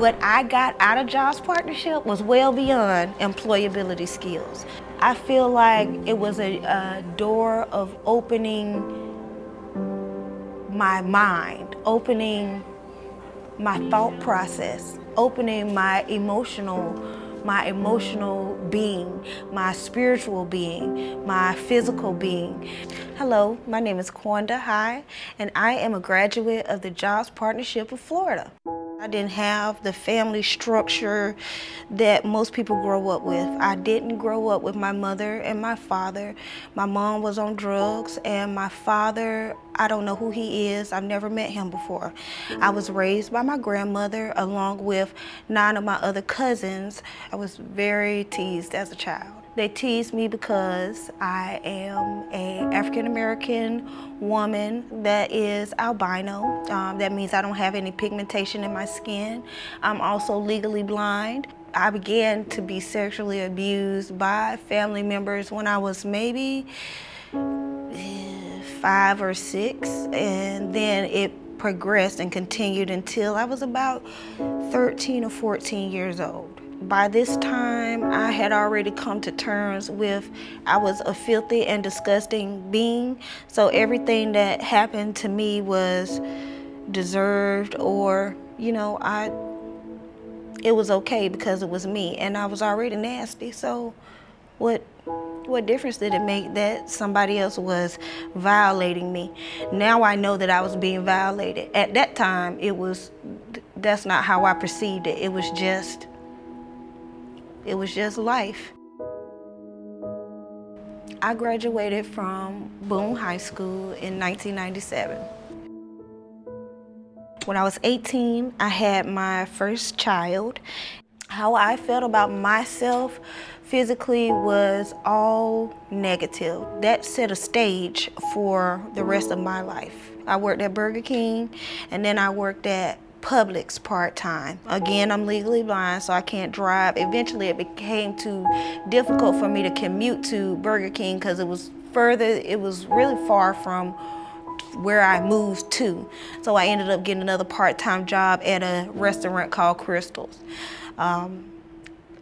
What I got out of jobs partnership was well beyond employability skills. I feel like it was a door of opening my mind, opening my thought process, opening my emotional being, my spiritual being, my physical being. Hello, my name is Quwanda, hi, and I am a graduate of the Jobs Partnership of Florida. I didn't have the family structure that most people grow up with. I didn't grow up with my mother and my father. My mom was on drugs, and my father, I don't know who he is. I've never met him before. I was raised by my grandmother along with 9 of my other cousins. I was very teased as a child. They teased me because I am an African-American woman that is albino. That means I don't have any pigmentation in my skin. I'm also legally blind. I began to be sexually abused by family members when I was maybe 5 or 6, and then it progressed and continued until I was about 13 or 14 years old. By this time, I had already come to terms with I was a filthy and disgusting being, so everything that happened to me was deserved, or, you know, it was okay because it was me, and I was already nasty, so what difference did it make that somebody else was violating me? Now I know that I was being violated. At that time, that's not how I perceived it. It was just life. I graduated from Boone High School in 1997. When I was 18, I had my first child. How I felt about myself physically was all negative. That set a stage for the rest of my life. I worked at Burger King, and then I worked at Publix part-time. Again, I'm legally blind, so I can't drive. Eventually, it became too difficult for me to commute to Burger King because it was further, it was really far from where I moved to. So I ended up getting another part-time job at a restaurant called Crystal's.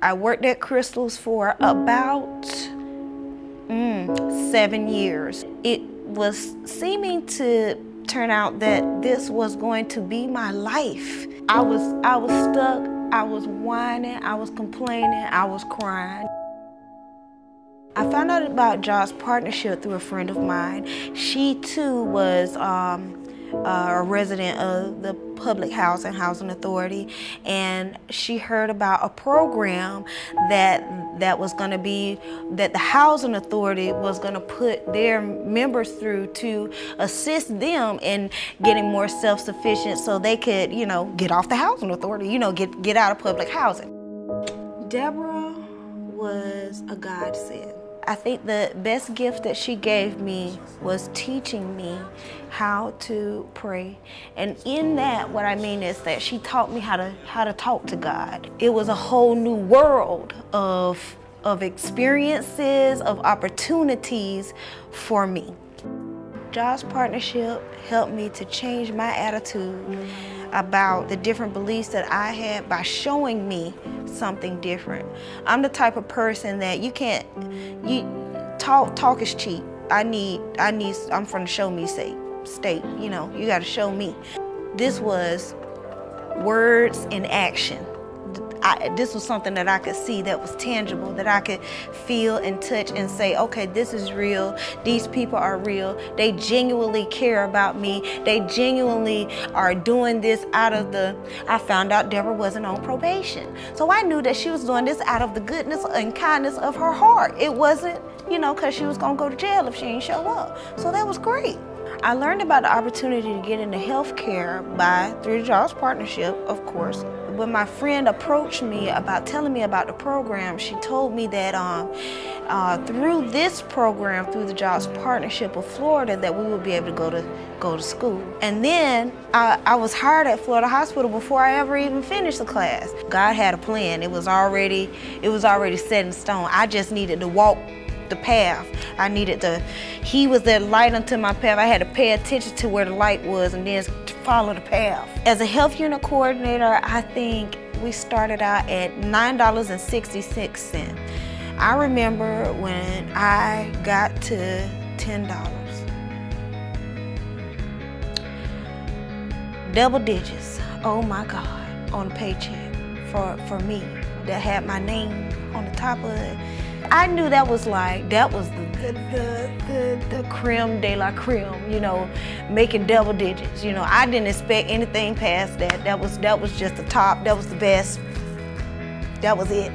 I worked at Crystal's for about 7 years. It was seeming to turn out that this was going to be my life. I was stuck, I was whining, I was complaining, I was crying. I found out about Jobs Partnership through a friend of mine. She too was a resident of the Public Housing Authority, and she heard about a program that was going to be, that the Housing Authority was going to put their members through to assist them in getting more self-sufficient so they could, you know, get off the Housing Authority, you know, get out of public housing. Deborah was a godsend. I think the best gift that she gave me was teaching me how to pray. And in that, what I mean is that she taught me how to talk to God. It was a whole new world of experiences, of opportunities for me. Jobs Partnership helped me to change my attitude about the different beliefs that I had by showing me something different. I'm the type of person that talk is cheap. I'm from the show me state, you know, you gotta show me. This was words in action. This was something that I could see, that was tangible, that I could feel and touch and say, okay, this is real, these people are real, they genuinely care about me, they genuinely are doing this out of I found out Deborah wasn't on probation. So I knew that she was doing this out of the goodness and kindness of her heart. It wasn't, you know, because she was gonna go to jail if she didn't show up. So that was great. I learned about the opportunity to get into healthcare through the Jobs Partnership, of course. When my friend approached me about telling me about the program, she told me that through this program, through the Jobs Partnership of Florida, that we would be able to go to school. And then I was hired at Florida Hospital before I ever even finished the class. God had a plan. It was already set in stone. I just needed to walk the path. He was that light unto my path. I had to pay attention to where the light was and then follow the path. As a health unit coordinator, I think We started out at $9.66. I remember when I got to $10. Double digits, oh my God, on a paycheck for me that had my name on the top of it. I knew that was the creme de la creme, you know, making double digits. You know, I didn't expect anything past that. That was just the top, that was the best, that was it.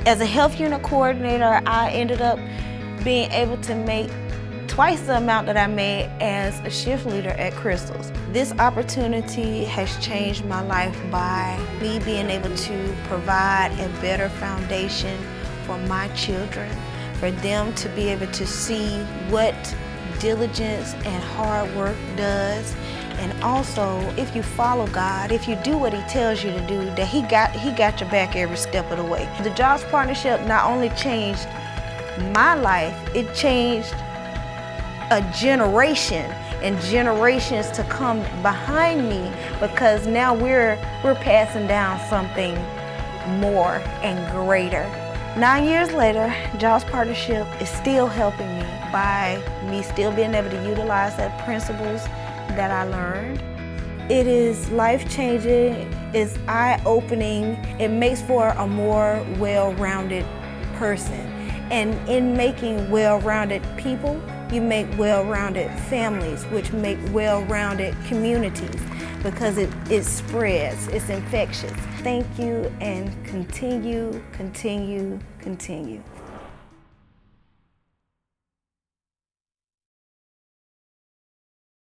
As a health unit coordinator, I ended up being able to make twice the amount that I made as a shift leader at Crystal's. This opportunity has changed my life by me being able to provide a better foundation for my children, for them to be able to see what diligence and hard work does. And also, if you follow God, if you do what He tells you to do, that He got your back every step of the way. The Jobs Partnership not only changed my life, it changed a generation and generations to come behind me, because now we're passing down something more and greater. 9 years later, Jobs Partnership is still helping me by me still being able to utilize that principles that I learned. It is life-changing, it's eye-opening, it makes for a more well-rounded person. And in making well-rounded people, you make well-rounded families, which make well-rounded communities, because it spreads, it's infectious. Thank you, and continue, continue, continue.